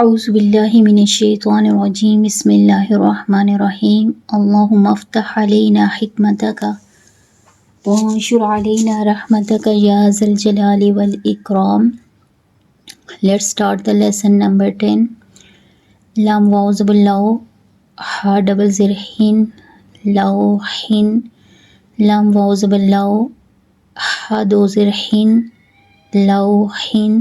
اعوذ باللہ من الشیطان الرجیم بسم اللہ الرحمن الرحیم اللہم افتح علینا حکمتک وانشر علینا رحمتک یا ذا الجلال والاکرام. Let's start the lesson number 10. لام واو زبر لاو ہا ڈبل زر ہن لاو ہن لام واو زبر لاو ہا دو زر ہن لاو ہن.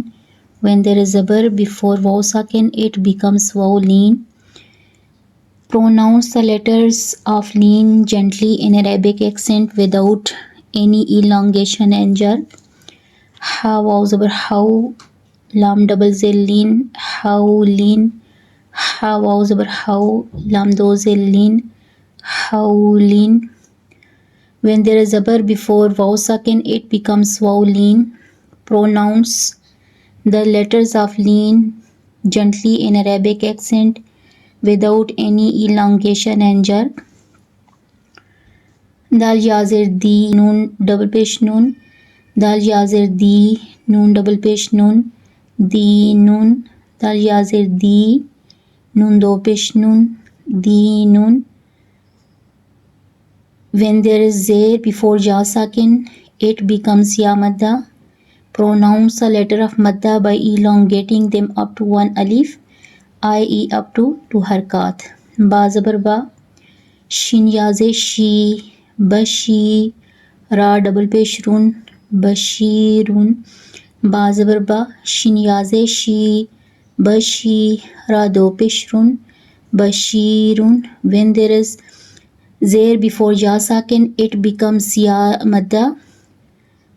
When there is zabar before waw sakin, it becomes waw lean. Pronounce the letters of lean gently in Arabic accent without any elongation and jerk. Ha waw zabar how, lam double zil lean, how lean. Ha waw zabar how, lam do zil lean, how lean. When there is zabar before waw sakin, it becomes waw lean. Pronounce the letters of lean gently in Arabic accent without any elongation and jerk. Dal yazir di noon double pesh noon. Dal yazir di noon double pesh noon. Di noon. Dal yazir di noon do pesh noon. Di noon. When there is zer before ja sakin, it becomes ya madda. Pronounce the letter of madda by elongating them up to one alif, i.e. up to two harkat. Ba zabar ba, shin yaze shi, bashi, ra double pesh run, bashirun. Ba zabar ba, shin yaze shi, bashi, ra do pesh run, bashirun. When there is zer before ja sakin, it becomes ya madda.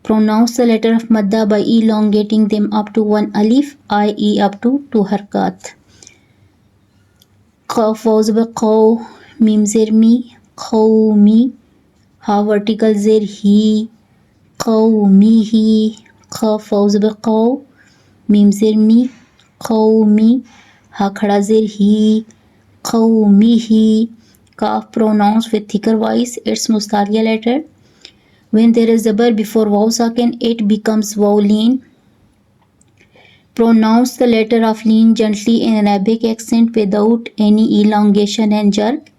Pronounce the letter of madda by elongating them up to one alif, i.e. up to two harkat. Qaf waw zabar qaw, mim zir mi, qawmi. Ha vertical zir hi, qawmihi. Qaf waw zabar qaw, mim zir mi, qawmi. Ha khada zir hi, qawmihi. Qaf pronounced with thicker voice, its mustaliya letter. When there is zabar before waw sakin, it becomes waw lean. Pronounce the letter of lean gently in Arabic accent without any elongation and jerk.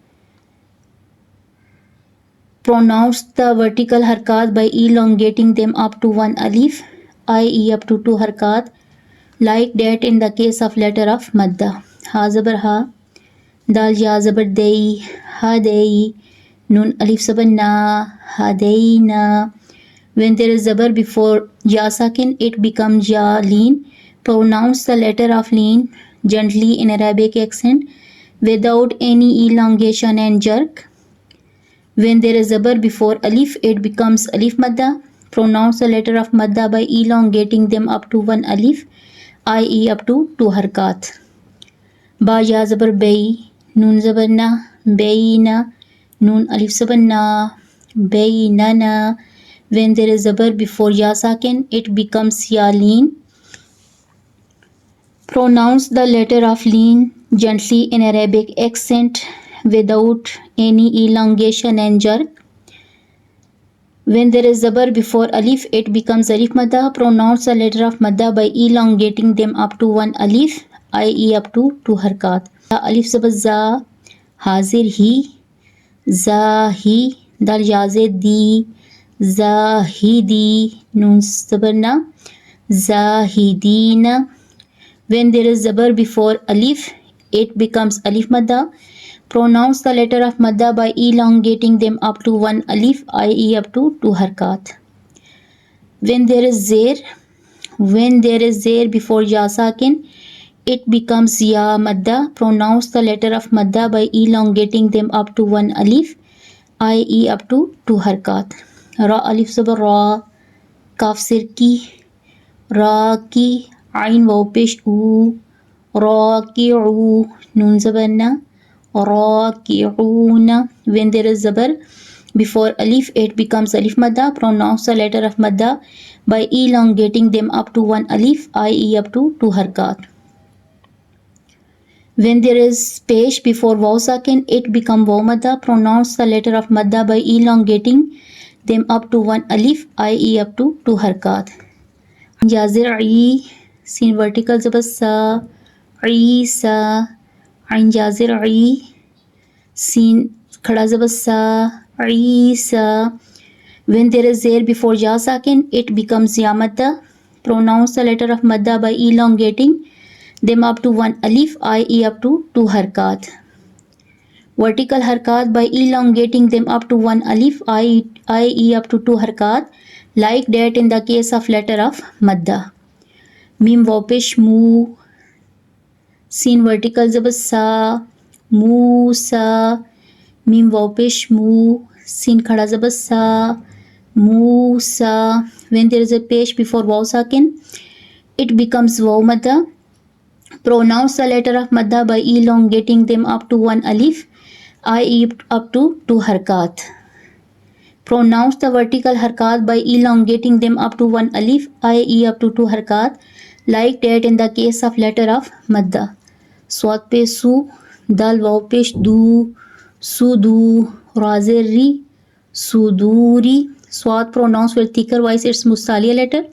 Pronounce the vertical harkat by elongating them up to one alif, i.e. up to two harkat, like that in the case of letter of madda. Ha zabar ha, dal ya zabar dei, ha dei. Nun alif zabar na, hadayna. When there is zabar before ya sakin, it becomes ya lean. Pronounce the letter of lean gently in Arabic accent without any elongation and jerk. When there is zabar before alif, it becomes alif madda. Pronounce the letter of madda by elongating them up to one alif, i.e. up to two harkat. Ba ya zabar bay, nun zabar na, bayna. Nun alif zabar na, baynana. When there is zabar before ya sakin, it becomes ya lean. Pronounce the letter of lean gently in Arabic accent without any elongation and jerk. When there is zabar before alif, it becomes alif madda. Pronounce the letter of madda by elongating them up to one alif, i.e. up to two harkat. Alif zabar za, hazir hi, zahi. Dal yaze di, zahidi. Nun zabar na, zahidina. When there is zabar before alif, it becomes alif madda. Pronounce the letter of madda by elongating them up to one alif, i.e. up to two harkat. When there is zer before ya sakin, it becomes ya madda. Pronounce the letter of madda by elongating them up to one alif, i.e. up to two harkat. Ra alif zabar ra, kaf sir ki, ra ki. Ain waw pesh u, ra ki u. Nun zabar na, ra ki una. When there is zabar before alif, it becomes alif madda. Pronounce the letter of madda by elongating them up to one alif, i.e. up to two harkat. When there is pesh before waw sakin, it becomes waw madda. Pronounce the letter of madda by elongating them up to one alif, i.e. up to two harkat. Yazir sin vertical zabar sa, عیسا، عین جازر عی، سین کھڑا زبر سا، عیسا. When there is there before ja sakin, it becomes ya madda. Pronounce the letter of madda by elongating them up to one alif, i.e. up to 2 harkat. Vertical harkat by elongating them up to one alif, i.e. up to 2 harkat, like that in the case of letter of madda. Mim wapish mu, sin vertical zabar sa, musa. Mim wapish mu, sin khada zabar sa, musa. When there is a pesh before waw sakin, it becomes waw madda. Pronounce the letter of madda by elongating them up to one alif, i.e. up to 2 harkat. Pronounce the vertical harkat by elongating them up to one alif, i.e. up to 2 harkat, like that in the case of letter of madda. Swat pe su, dal waw pesh du, sudu, razir ri, suduri. Swat pronounced with thicker voice, it's mustaliya letter.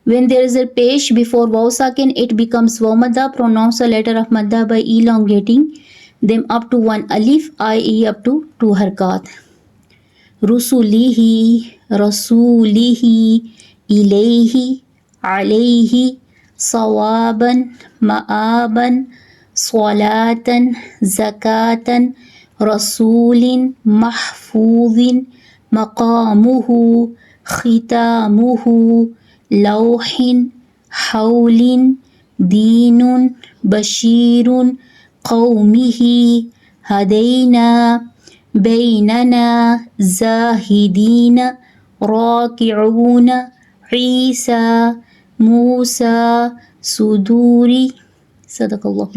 When there is a pesh before waw sakin, it becomes waw madda. Pronounce the letter of madda by elongating them up to one alif, i.e. up to 2 harkat. Rusulihi, rasulihi, ilayhi, alayhi, sawaban, ma'aban, salatan, zakatan, rasulin, mahfuzin, maqamuhu, khitamuhu, lawhin, hawlin, dinun, bashirun, qawmihi, hadayna, baynana, zahidina, raki'una, Isa, Musa, suduri. Sadaqallahu.